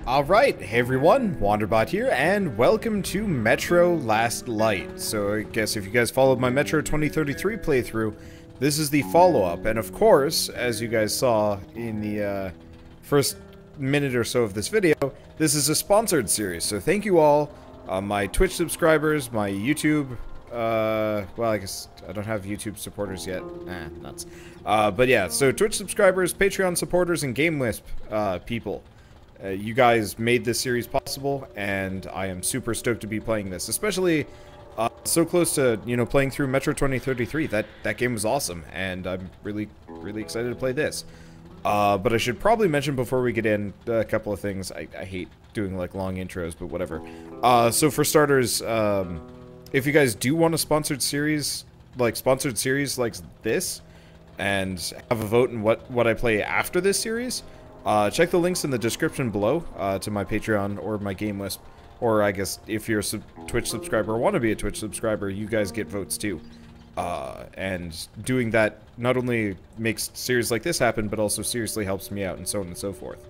Alright, hey everyone, Wanderbot here, and welcome to Metro Last Light. So I guess if you guys followed my Metro 2033 playthrough, this is the follow-up, and of course, as you guys saw in the first minute or so of this video, this is a sponsored series, so thank you all, my Twitch subscribers, my YouTube, well I guess I don't have YouTube supporters yet, nuts. But yeah, so Twitch subscribers, Patreon supporters, and GameWisp people. You guys made this series possible, and I am super stoked to be playing this, especially so close to, you know, playing through Metro 2033. That game was awesome, and I'm really excited to play this. But I should probably mention before we get in a couple of things. I hate doing like long intros, but whatever. So for starters, if you guys do want a sponsored series like this, and have a vote in what I play after this series, check the links in the description below to my Patreon or my GameWisp, or I guess if you're a Twitch subscriber or want to be a Twitch subscriber, you guys get votes too. And doing that not only makes series like this happen, but also seriously helps me out, and so on and so forth.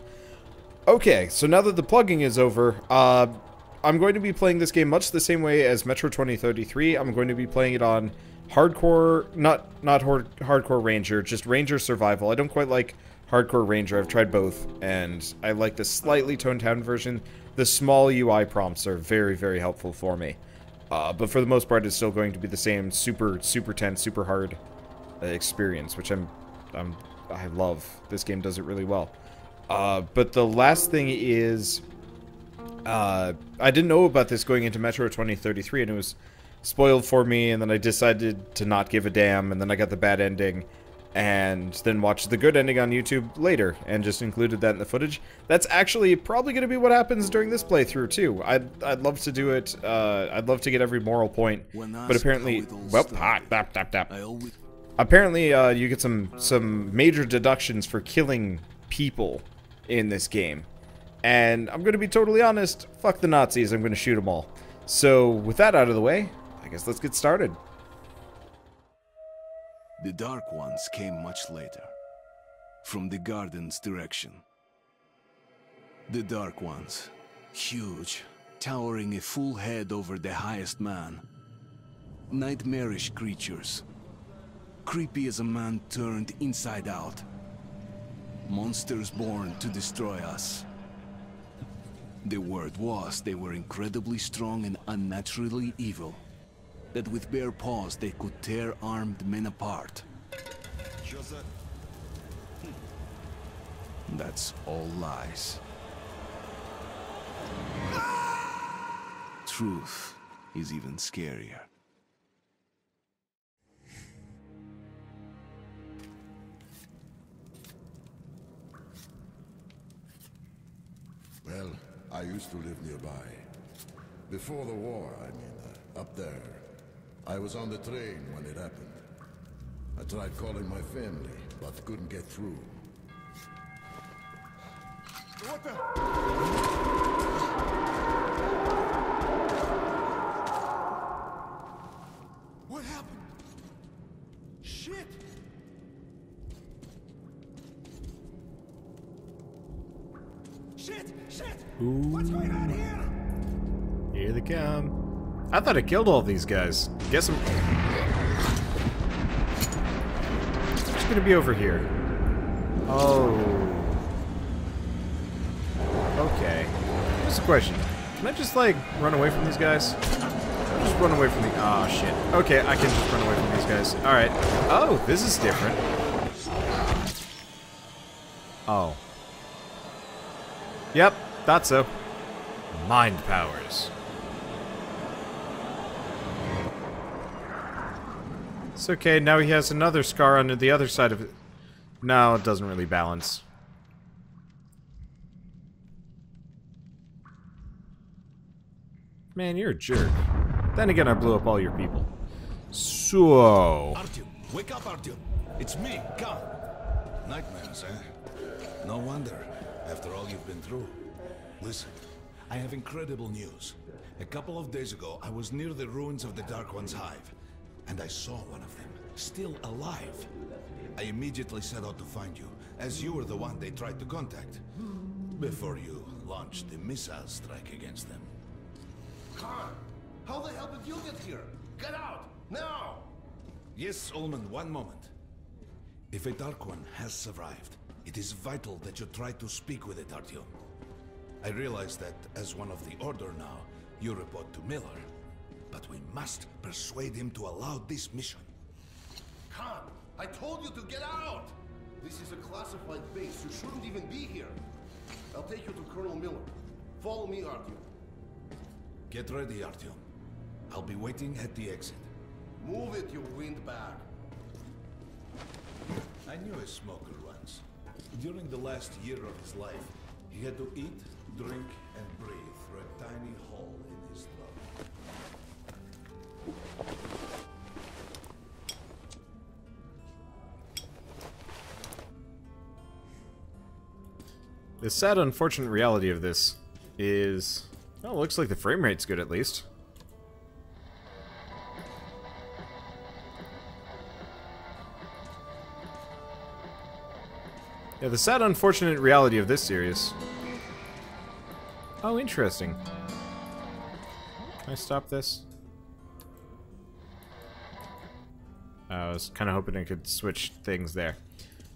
Okay, so now that the plugging is over, I'm going to be playing this game much the same way as Metro 2033. I'm going to be playing it on hardcore, not hardcore Ranger, just Ranger Survival. I don't quite like Hardcore Ranger. I've tried both, and I like the slightly toned down version. The small UI prompts are very helpful for me. But for the most part, it's still going to be the same super tense, super hard experience, which I love. This game does it really well. But the last thing is, I didn't know about this going into Metro 2033, and it was spoiled for me, and then I decided to not give a damn, and then I got the bad ending, and then watched the good ending on YouTube later, and just included that in the footage. That's actually probably going to be what happens during this playthrough, too. I'd love to do it, I'd love to get every moral point, but apparently, well, apparently, you get some major deductions for killing people in this game. And I'm going to be totally honest, fuck the Nazis, I'm going to shoot them all. So, with that out of the way, I guess let's get started. The Dark Ones came much later, from the garden's direction. The Dark Ones, huge, towering a full head over the highest man. Nightmarish creatures, creepy as a man turned inside out. Monsters born to destroy us. The word was they were incredibly strong and unnaturally evil. That with bare paws they could tear armed men apart. That's all lies. Truth is even scarier. Well, I used to live nearby. Before the war, I mean, up there. I was on the train when it happened. I tried calling my family, but couldn't get through. What the? What happened? Shit! Shit! Ooh. What's going on here? Here they come. I thought I killed all these guys. Guess I'm just gonna be over here. Oh. Okay. Here's a question. Can I just, like, run away from these guys? Just run away from the... Oh, shit. Okay, I can just run away from these guys. Alright. Oh, this is different. Oh. Yep, thought so. Mind powers. It's okay, now he has another scar on the other side of it. No, it doesn't really balance. Man, you're a jerk. Then again, I blew up all your people. So... Artyom, wake up, Artyom. It's me, come. Nightmares, eh? No wonder, after all you've been through. Listen, I have incredible news. A couple of days ago, I was near the ruins of the Dark One's hive, and I saw one of them, still alive. I immediately set out to find you, as you were the one they tried to contact. Before you launched the missile strike against them. Khan, how the hell did you get here? Get out, now! Yes, Ullman, one moment. If a Dark One has survived, it is vital that you try to speak with it, Artyom. I realize that, as one of the Order now, you report to Miller, but we must persuade him to allow this mission. Khan, I told you to get out! This is a classified base. You shouldn't even be here. I'll take you to Colonel Miller. Follow me, Artyom. Get ready, Artyom. I'll be waiting at the exit. Move it, you windbag. I knew a smoker once. During the last year of his life, he had to eat, drink, and breathe through a tiny hole in his throat. The sad, unfortunate reality of this is... well, it looks like the frame rate's good at least. Yeah, the sad, unfortunate reality of this series... oh, interesting. Can I stop this? I was kind of hoping I could switch things there.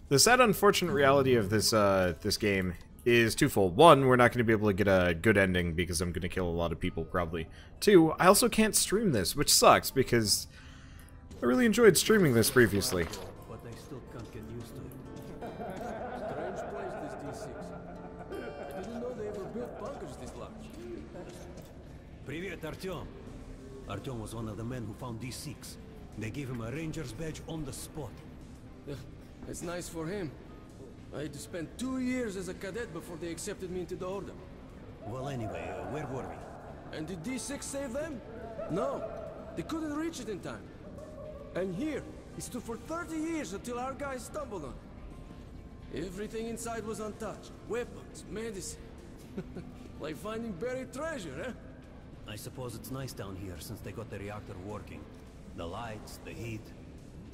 The sad, unfortunate reality of this this game is twofold. One, we're not going to be able to get a good ending because I'm going to kill a lot of people, probably. Two, I also can't stream this, which sucks because I really enjoyed streaming this previously. But I still can't get used to it. Strange place, this D6. I didn't know they ever built bunkers this large. Привет, Artyom. Artyom was one of the men who found D6. They gave him a ranger's badge on the spot. It's nice for him. I had to spend 2 years as a cadet before they accepted me into the Order. Well, anyway, where were we? And did D6 save them? No. They couldn't reach it in time. And here, it stood for 30 years until our guys stumbled on it. Everything inside was untouched. Weapons, medicine. Like finding buried treasure, eh? I suppose it's nice down here since they got the reactor working. The lights, the heat.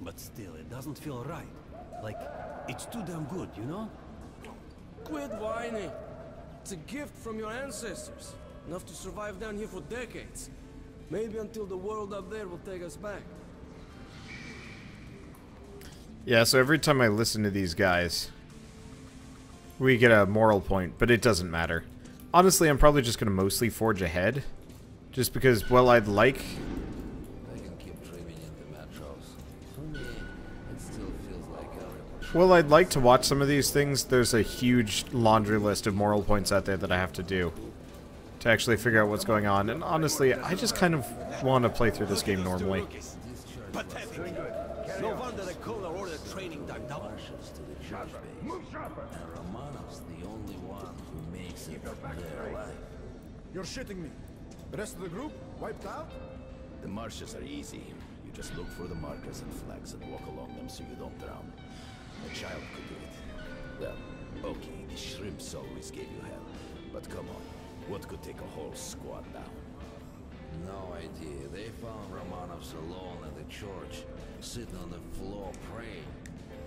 But still, it doesn't feel right. Like, it's too damn good, you know? Quit whining. It's a gift from your ancestors. Enough to survive down here for decades. Maybe until the world up there will take us back. Yeah, so every time I listen to these guys, we get a moral point, but it doesn't matter. Honestly, I'm probably just going to mostly forge ahead. Just because, well, I'd like... well, I'd like to watch some of these things. There's a huge laundry list of moral points out there that I have to do to actually figure out what's going on. And honestly, I just kind of want to play through this game normally. Pathetic. No wonder they call our order training done double. Romanov's the only one who makes it there alive. You're shitting me. The rest of the group wiped out? The marshes are easy. You just look for the markers and flags and walk along them so you don't drown. A child could do it. Well, okay, the shrimps always gave you hell. But come on, what could take a whole squad down? No idea. They found Romanovs alone at the church, sitting on the floor praying.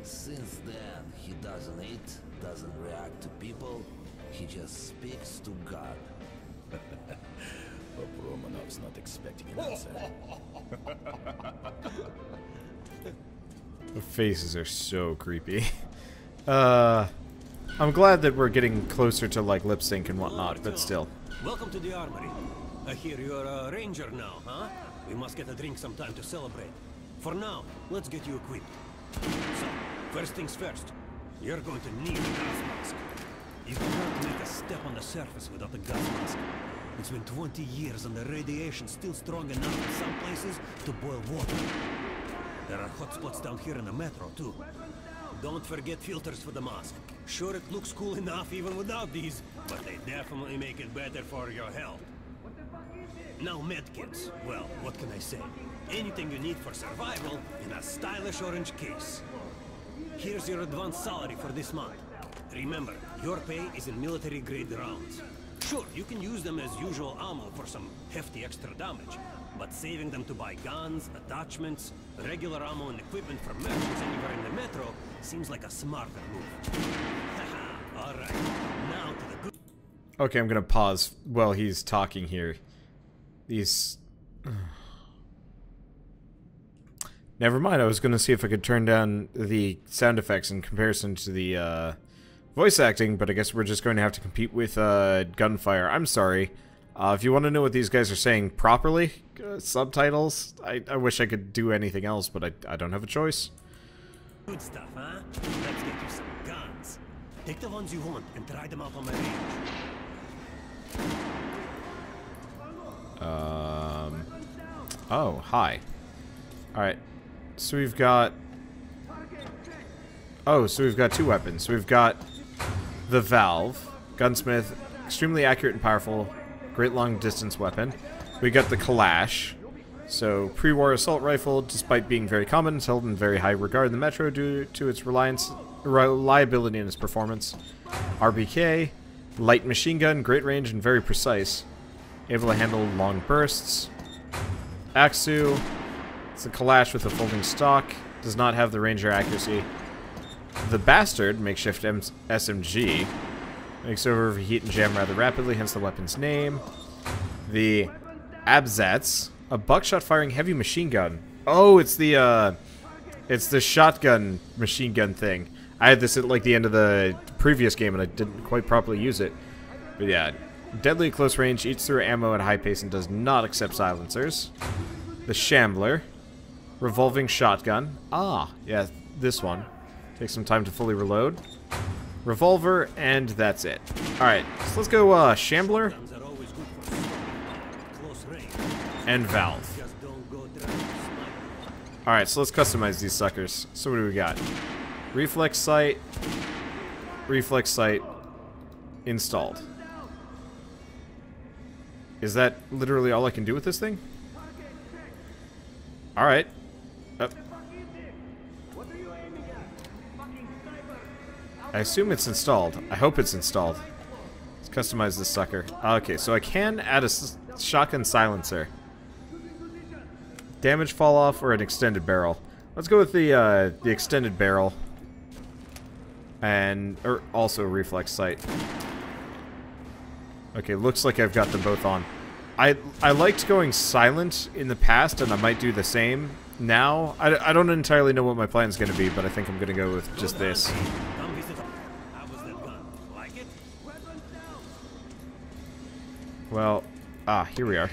Since then, he doesn't eat, doesn't react to people. He just speaks to God. Hope Romanov's not expecting an answer. The faces are so creepy. I'm glad that we're getting closer to, like, lip sync and whatnot, but still. Welcome to the armory. I hear you're a ranger now, huh? We must get a drink sometime to celebrate. For now, let's get you equipped. So, first things first. You're going to need a gas mask. You can't make a step on the surface without a gas mask. It's been 20 years and the radiation's still strong enough in some places to boil water. There are hotspots down here in the metro, too. Don't forget filters for the mask. Sure, it looks cool enough even without these, but they definitely make it better for your health. Now medkits. Well, what can I say? Anything you need for survival in a stylish orange case. Here's your advance salary for this month. Remember, your pay is in military-grade rounds. Sure, you can use them as usual ammo for some hefty extra damage, but saving them to buy guns, attachments, regular ammo and equipment for merchants anywhere in the metro seems like a smarter move. Haha, alright, now to the good... Okay, I'm gonna pause while he's talking here. These... Never mind, I was gonna see if I could turn down the sound effects in comparison to the, voice acting, but I guess we're just going to have to compete with, gunfire. I'm sorry. If you want to know what these guys are saying properly, subtitles, I wish I could do anything else, but I don't have a choice. Good stuff, huh? Let's get you some guns. Take the ones you want and try them out on my range. Oh, hi. Alright. So we've got... Oh, so we've got two weapons. So we've got the Valve, gunsmith, extremely accurate and powerful, great long distance weapon. We got the Kalash, so pre-war assault rifle, despite being very common, is held in very high regard in the Metro due to its reliability and its performance. RBK, light machine gun, great range and very precise, able to handle long bursts. Aksu, it's a Kalash with a folding stock, does not have the range or accuracy. The Bastard, makeshift SMG, makes overheat and jam rather rapidly, hence the weapon's name. The Abzats, a buckshot-firing heavy machine gun. Oh, it's the shotgun machine gun thing. I had this at like the end of the previous game and I didn't quite properly use it. But yeah, deadly at close range, eats through ammo at a high pace and does not accept silencers. The Shambler, revolving shotgun. Ah, yeah, this one. Takes some time to fully reload. Revolver, and that's it. Alright, so let's go Shambler and Valve. Alright, so let's customize these suckers. So what do we got? Reflex sight, installed. Is that literally all I can do with this thing? Alright. I assume it's installed. I hope it's installed. Let's customize this sucker. Okay, so I can add a shotgun silencer. Damage fall off or an extended barrel. Let's go with the extended barrel. And also reflex sight. Okay, looks like I've got them both on. I liked going silent in the past, and I might do the same now. I don't entirely know what my plan's going to be, but I think I'm going to go with just this. Well, here we are.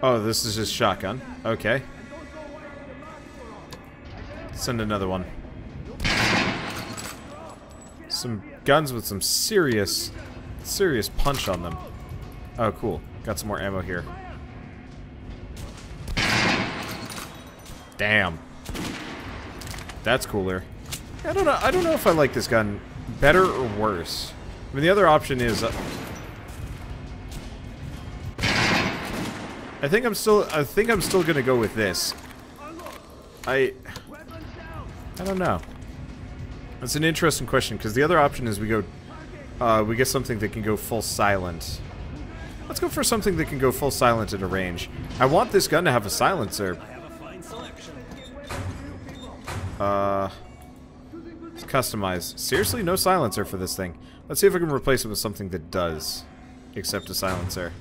Oh, this is just shotgun. Okay. Send another one. Some guns with some serious punch on them. Oh, cool. Got some more ammo here. Damn. That's cooler. I don't know if I like this gun better or worse. I mean, the other option is I think I'm still gonna go with this. I don't know. That's an interesting question because the other option is we get something that can go full silent. Let's go for something that can go full silent at a range. I want this gun to have a silencer. Let's customize. Seriously, no silencer for this thing. Let's see if I can replace it with something that does accept a silencer.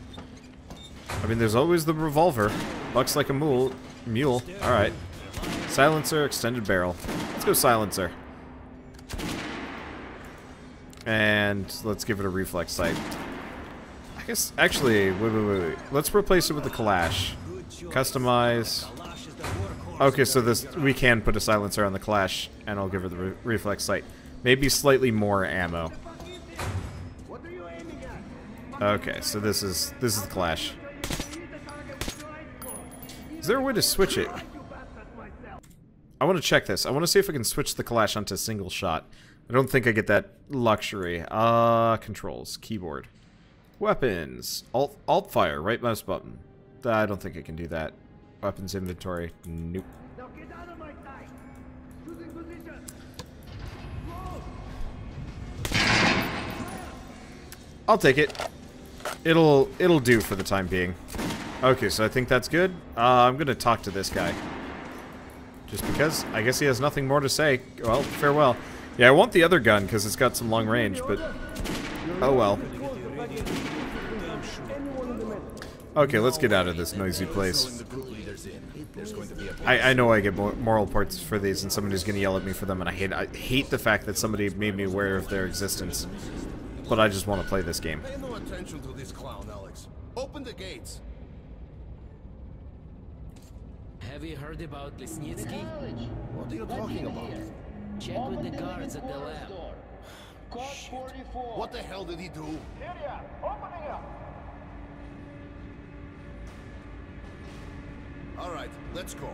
I mean, there's always the revolver. Bucks like a mule. Alright. Silencer, extended barrel. Let's go silencer. And let's give it a reflex sight. I guess, actually, wait. Let's replace it with the Kalash. Customize. Okay, so we can put a silencer on the Kalash, and I'll give it the reflex sight. Maybe slightly more ammo. Okay, so this is the Kalash. Is there a way to switch it? I want to check this. I want to see if I can switch the Kalash onto single shot. I don't think I get that luxury. Controls. Keyboard. Weapons. Alt fire. Right mouse button. I don't think I can do that. Weapons inventory. Nope. I'll take it. It'll do for the time being. Okay, so I think that's good. I'm gonna talk to this guy. Just because I guess he has nothing more to say. Well, farewell. Yeah, I want the other gun because it's got some long range, but oh well. Okay, let's get out of this noisy place. I know I get moral points for these, and somebody's gonna yell at me for them, and I hate the fact that somebody made me aware of their existence. But I just want to play this game. Pay no attention to this clown, Alex. Open the gates. Have you heard about Lesnitsky? What are you talking about? Check with the guards at the lab. Shit. What the hell did he do? All right, let's go.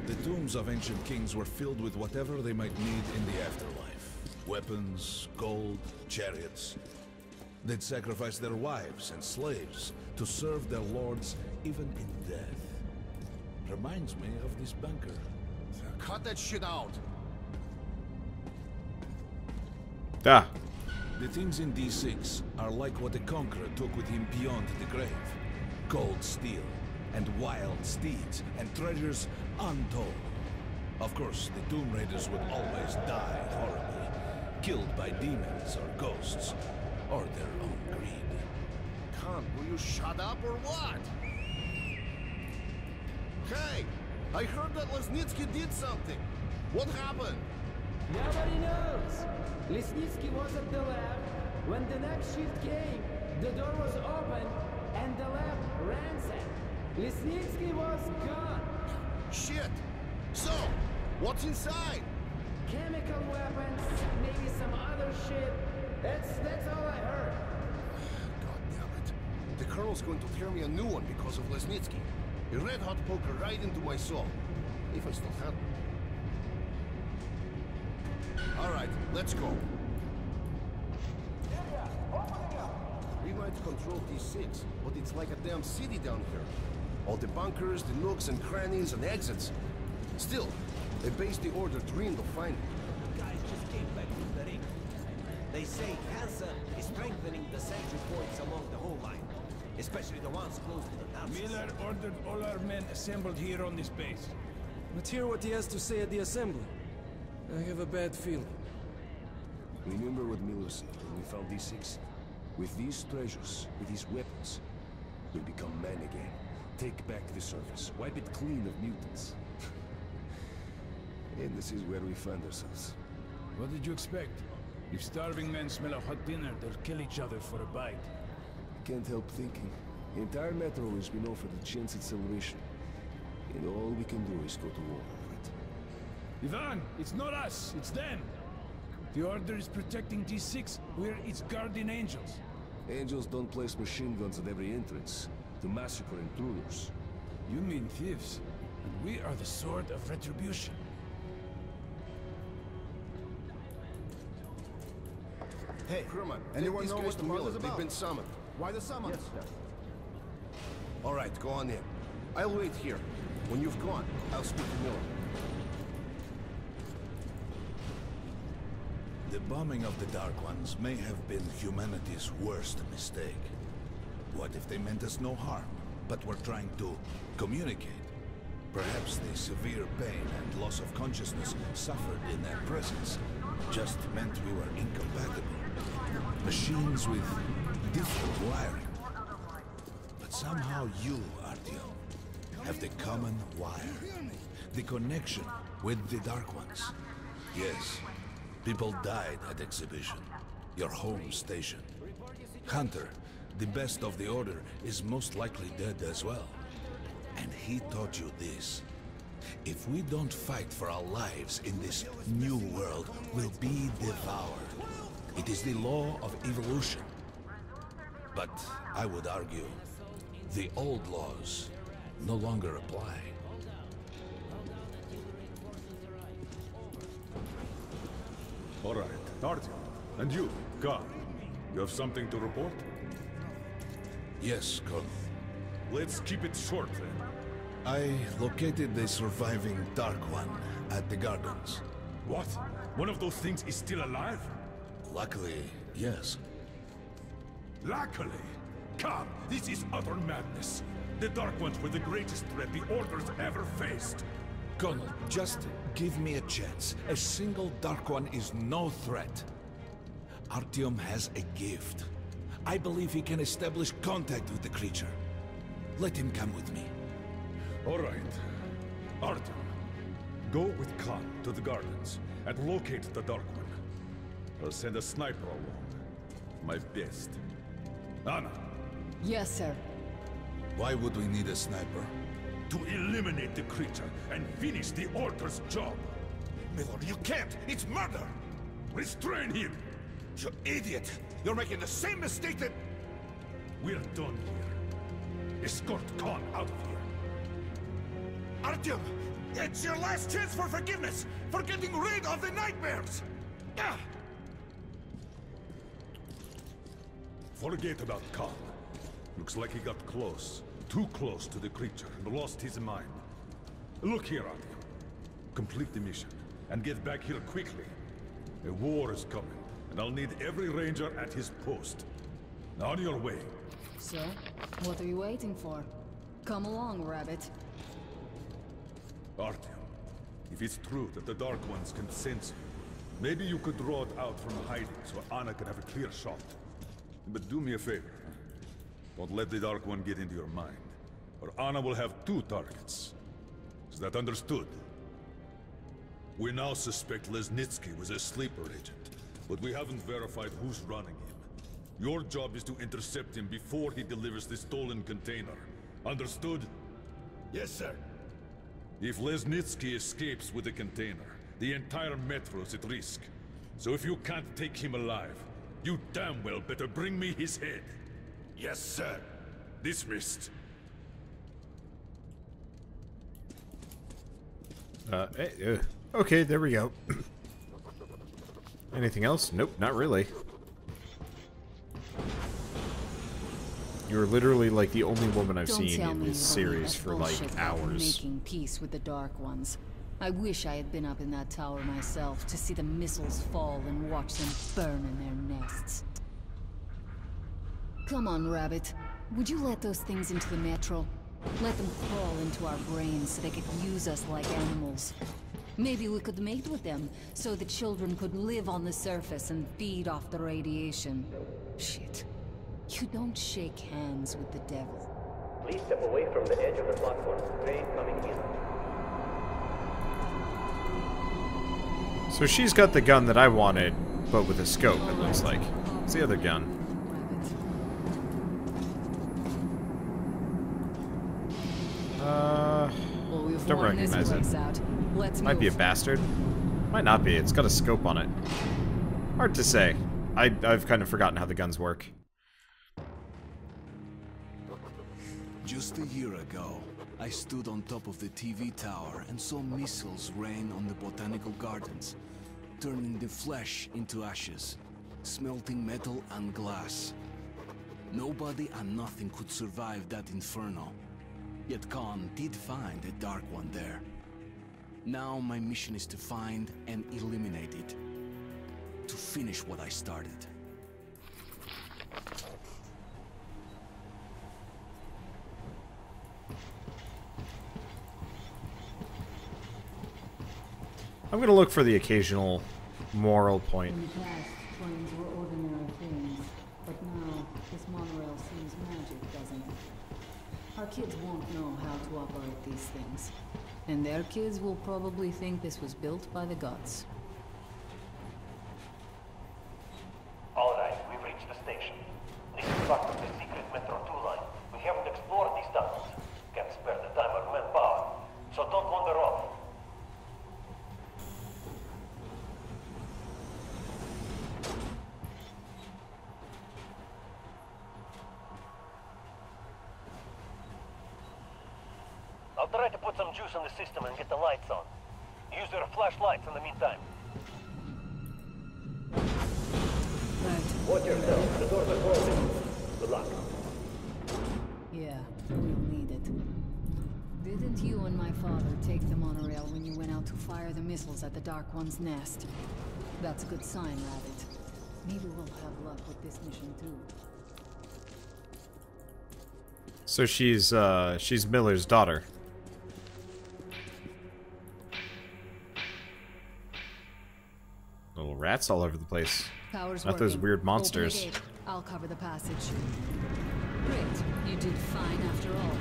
The tombs of ancient kings were filled with whatever they might need in the afterlife. Weapons, gold, chariots. They'd sacrifice their wives and slaves to serve their lords even in death. Reminds me of this bunker. Cut that shit out. Ah. The things in D6 are like what the Conqueror took with him beyond the grave. Gold steel, and wild steeds, and treasures untold. Of course, the Tomb Raiders would always die horribly, killed by demons or ghosts, or their own greed. Khan, will you shut up or what? Hey, I heard that Lesnitsky did something. What happened? Nobody knows. Lesnitsky was at the lab. When the next shift came, the door was open and the lab ransacked. Lesnitsky was gone. Shit. So, what's inside? Chemical weapons, maybe some other shit. That's all I heard. God damn it. The Colonel's going to tear me a new one because of Lesnitsky. A red-hot poker right into my soul. If I still have one. Alright, let's go. We might control D6, but it's like a damn city down here. All the bunkers, the nooks and crannies and exits. Still, a base the Order dreamed of finding. Guys just came back from the ring. They say cancer is strengthening the sentry points along the whole line, especially the ones close to the towns. Miller ordered all our men assembled here on this base. Let's hear what he has to say at the assembly. I have a bad feeling. Remember what Miller said when we found D6? With these treasures, with these weapons, we'll become men again. Take back the surface, wipe it clean of mutants. And this is where we find ourselves. What did you expect? If starving men smell a hot dinner, they'll kill each other for a bite. Can't help thinking. The entire metro is been offered a chance at celebration. And all we can do is go to war over it. Ivan, it's not us, it's them. The Order is protecting D6. We're its guardian angels. Angels don't place machine guns at every entrance to massacre intruders. You mean thieves. And we are the sword of retribution. Hey, Herman, anyone these know guys what the to buzz Miller. is They've about? been summoned. Why the summons? All right, go on in. I'll wait here. When you've gone, I'll speak to Miller. The bombing of the Dark Ones may have been humanity's worst mistake. What if they meant us no harm, but were trying to communicate? Perhaps the severe pain and loss of consciousness suffered in their presence just meant we were incompatible. Machines with different wiring. But somehow you, Artyom, have the common wire. The connection with the Dark Ones. Yes, people died at Exhibition, your home station. Hunter, the best of the Order, is most likely dead as well. And he taught you this. If we don't fight for our lives in this new world, we'll be devoured. It is the law of evolution. But I would argue, the old laws no longer apply. All right, Artyom. And you, Khan. You have something to report? Yes, Colonel. Let's keep it short, then. I located the surviving Dark One at the Gardens. What? One of those things is still alive? Luckily, yes. Luckily? Come, this is utter madness. The Dark Ones were the greatest threat the Order's ever faced. Colonel, just give me a chance. A single Dark One is no threat. Artyom has a gift. I believe he can establish contact with the creature. Let him come with me. All right. Artyom, go with Khan to the gardens and locate the Dark One. I'll send a sniper along. My best. Anna. Yes, sir. Why would we need a sniper? To eliminate the creature and finish the Order's job. Miller, you can't! It's murder! Restrain him! You idiot! You're making the same mistake that... We're done here. Escort Khan out of here. Artyom! It's your last chance for forgiveness! For getting rid of the nightmares! Forget about Khan. Looks like he got close. Too close to the creature and lost his mind. Look here, Artyom. Complete the mission and get back here quickly. A war is coming, and I'll need every ranger at his post. On your way. So, what are you waiting for? Come along, Rabbit. Artyom, if it's true that the Dark Ones can sense you, maybe you could draw it out from hiding so Anna can have a clear shot. But do me a favor. Don't let the Dark One get into your mind, or Anna will have 2 targets. Is that understood? We now suspect Lesnitsky was a sleeper agent, but we haven't verified who's running him. Your job is to intercept him before he delivers the stolen container. Understood? Yes, sir. If Lesnitsky escapes with the container, the entire metro is at risk. So if you can't take him alive, you damn well better bring me his head. Yes, sir. Dismissed. Okay, there we go. Anything else? Nope, not really. You're literally like the only woman I've seen in this series for like hours. Making peace with the Dark Ones. I wish I had been up in that tower myself to see the missiles fall and watch them burn in their nests. Come on, Rabbit. Would you let those things into the metro? Let them crawl into our brains so they could use us like animals. Maybe we could mate with them, so the children could live on the surface and feed off the radiation. Shit. You don't shake hands with the devil. Please step away from the edge of the platform. Train coming in. So she's got the gun that I wanted, but with a scope, it looks like. What's the other gun? Don't recognize it. Might be a bastard. Might not be. It's got a scope on it. Hard to say. I've kind of forgotten how the guns work. Just a year ago, I stood on top of the TV tower and saw missiles rain on the botanical gardens, turning the flesh into ashes, smelting metal and glass. Nobody and nothing could survive that inferno. Yet Khan did find a Dark One there. Now my mission is to find and eliminate it. To finish what I started. I'm gonna look for the occasional moral point. In the past, trains were ordinary things, but now this monorail seems magic, doesn't it? Our kids won't know how to operate these things. And their kids will probably think this was built by the gods. All right, we've reached the station. This is part of the secret Metro 2 line. We haven't explored these tunnels. Can't spare the time or manpower. So don't wander off. I'll try to put some juice on the system and get the lights on. Use your flashlights in the meantime. Right. Watch yourself. The doors are closing. Good luck. Yeah, we'll need it. Didn't you and my father take the monorail when you went out to fire the missiles at the Dark One's nest? That's a good sign, Rabbit. Maybe we'll have luck with this mission too. So she's Miller's daughter. Little rats all over the place. Power's Not those working. weird Open monsters. the gate. I'll cover the passage. Great. You did fine after all.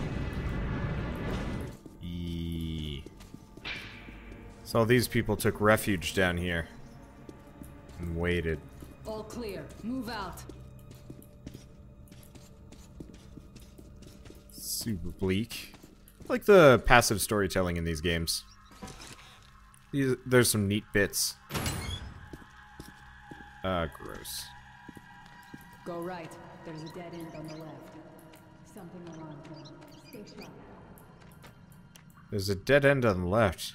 So these people took refuge down here. And waited. All clear. Move out. Super bleak. I like the passive storytelling in these games. There's some neat bits. Gross. Go right. There's a dead end on the left. Something alarmed me. Stay sharp. There's a dead end on the left.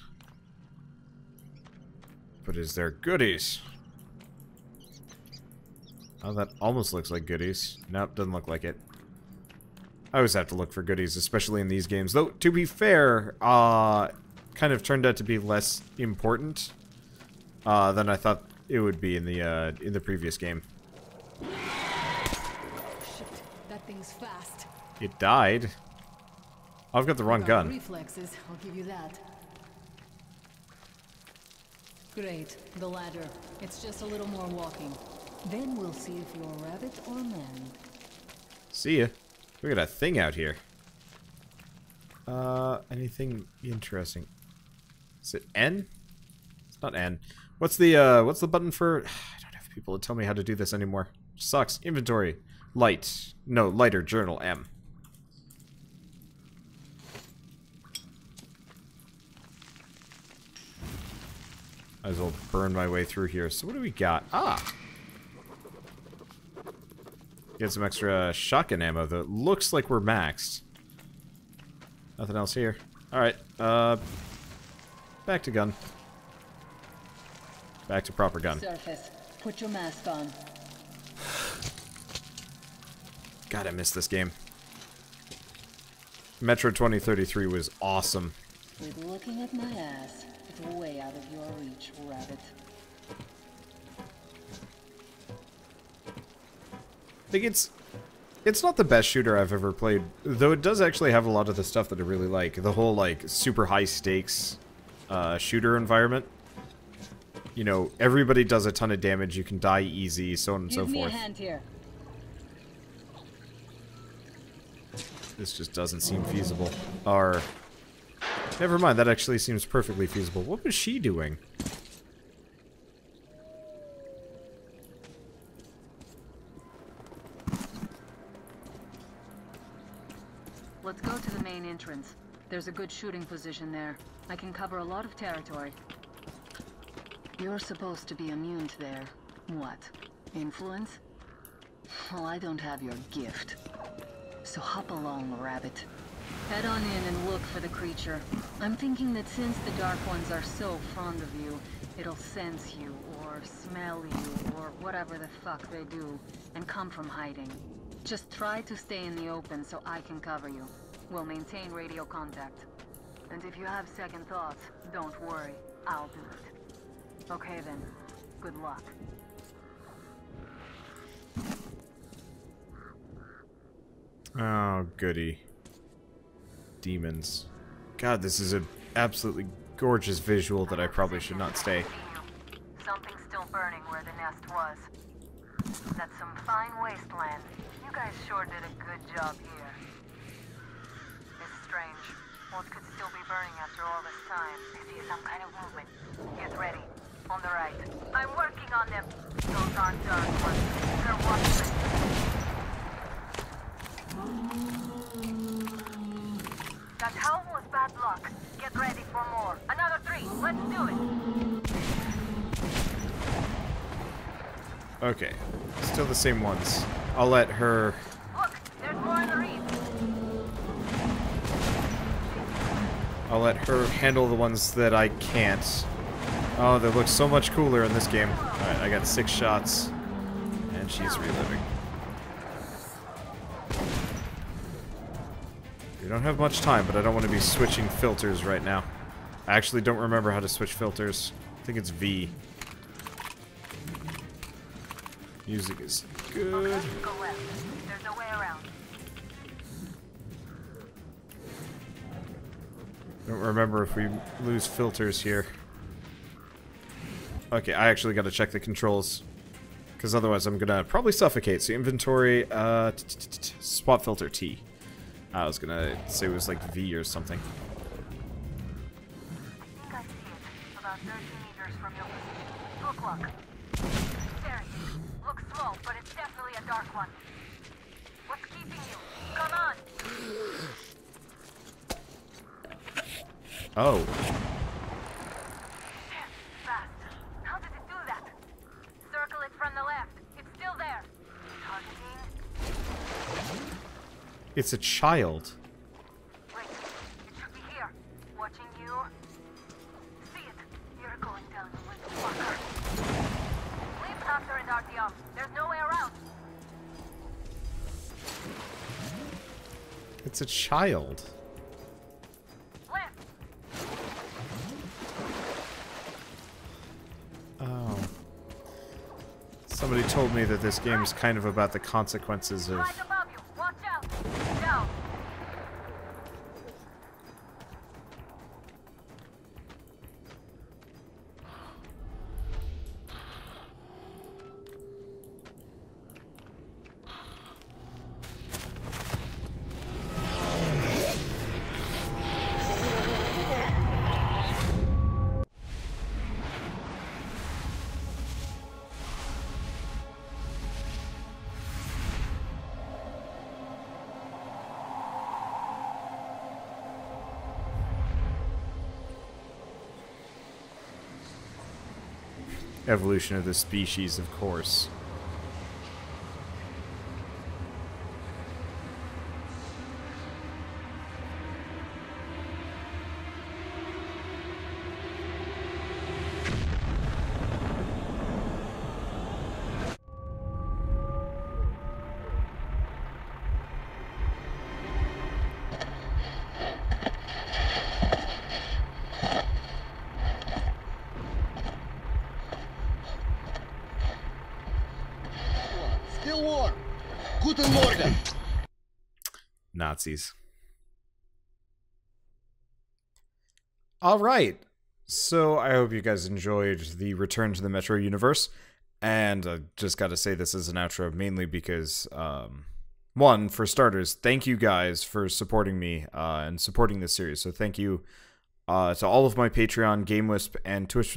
But is there goodies? Oh, that almost looks like goodies. Nope, doesn't look like it. I always have to look for goodies, especially in these games. Though, to be fair, kind of turned out to be less important than I thought it would be in the previous game. Shit, that thing's fast. It died. I've got the wrong gun. Reflexes, I'll give you that. Great, the ladder. It's just a little more walking. Then we'll see if you're rabbit or man. See ya. We got a thing out here. Anything interesting? Is it N? It's not N. What's the button for? I don't have people to tell me how to do this anymore. Sucks. Inventory. Light. No, lighter journal M. Might as well burn my way through here. So what do we got? Ah! Get some extra shotgun ammo, though. It looks like we're maxed. Nothing else here. Alright, back to gun. Back to proper gun. Surface. Put your mask on. God, I missed this game. Metro 2033 was awesome. With looking at my ass, it's way out of your reach, rabbit. I think it's not the best shooter I've ever played, though it does actually have a lot of the stuff that I really like. The whole, like, super high stakes shooter environment. You know, everybody does a ton of damage, you can die easy, so on and so forth. Give me a hand here. This just doesn't seem feasible. Or, never mind, that actually seems perfectly feasible. What was she doing? Let's go to the main entrance. There's a good shooting position there. I can cover a lot of territory. You're supposed to be immune to their... what? Influence? Well, I don't have your gift. So hop along, rabbit. Head on in and look for the creature. I'm thinking that since the Dark Ones are so fond of you, it'll sense you, or smell you, or whatever the fuck they do, and come from hiding. Just try to stay in the open so I can cover you. We'll maintain radio contact. And if you have second thoughts, don't worry. I'll do it. Okay then. Good luck. Oh, goody. Demons. God, this is an absolutely gorgeous visual that I probably should not stay. Something's still burning where the nest was. That's some fine wasteland. You guys sure did a good job here. It's strange. What could still be burning after all this time? I see some kind of movement. Get ready. On the right. I'm working on them. Those aren't dark ones. They're watchmen. That howl was bad luck. Get ready for more. Another 3. Let's do it. Okay. Still the same ones. I'll let her... Look, there's more in the reef. I'll let her handle the ones that I can't. Oh, they look so much cooler in this game. Alright, I got 6 shots. And she's reliving. We don't have much time, but I don't want to be switching filters right now. I actually don't remember how to switch filters. I think it's V. Music is good. Okay, go left. There's no way around. Don't remember if we lose filters here. Okay, I actually gotta check the controls. Because otherwise I'm gonna probably suffocate. So inventory, spot filter T. I was gonna say it was like V or something. I think I see it. About 30 meters from your position. 2 o'clock. Staring. Looks small, but it's definitely a dark one. What's keeping you? Come on! Oh. Fast. How did it do that? Circle it from the left. It's still there. Targeting. It's a child. Wait. It should be here. Watching you. See it. You're going down, you little fucker. Leap after it, Artyom. There's no way around. It's a child. Oh. Somebody told me that this game is kind of about the consequences of... Right above you. Watch out. Down. Evolution of the species, of course. Nazis. Alright, so I hope you guys enjoyed the Return to the Metro universe, and I just gotta say this is an outro mainly because, one, for starters, thank you guys for supporting me and supporting this series, so thank you to all of my Patreon, GameWisp, and Twitch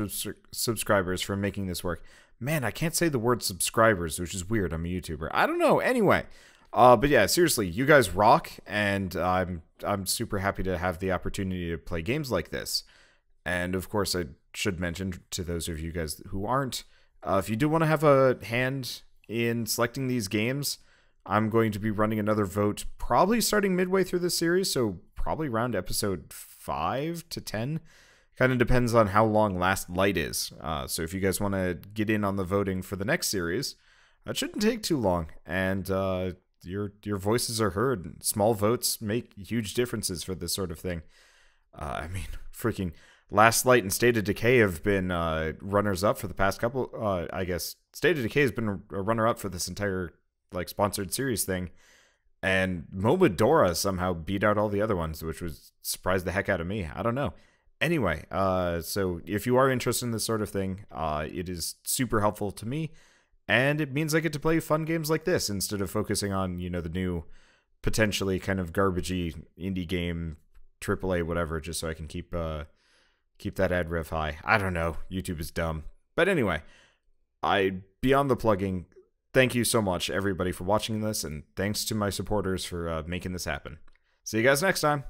subscribers for making this work. Man, I can't say the word subscribers, which is weird, I'm a YouTuber. I don't know, anyway. But yeah, seriously, you guys rock, and I'm super happy to have the opportunity to play games like this. And of course, I should mention to those of you guys who aren't, if you do want to have a hand in selecting these games, I'm going to be running another vote, probably starting midway through this series, so probably around episode 5 to 10. Kind of depends on how long Last Light is. So if you guys want to get in on the voting for the next series, it shouldn't take too long, and your voices are heard. Small votes make huge differences for this sort of thing. I mean, freaking Last Light and State of Decay have been runners-up for the past couple... I guess State of Decay has been a runner-up for this entire like sponsored series thing. And Momodora somehow beat out all the other ones, which was surprised the heck out of me. I don't know. Anyway, so if you are interested in this sort of thing, it is super helpful to me. And it means I get to play fun games like this instead of focusing on, you know, the new, potentially kind of garbagey indie game, AAA, whatever, just so I can keep that ad rev high. I don't know. YouTube is dumb. But anyway, beyond the plugging, thank you so much, everybody, for watching this, and thanks to my supporters for making this happen. See you guys next time.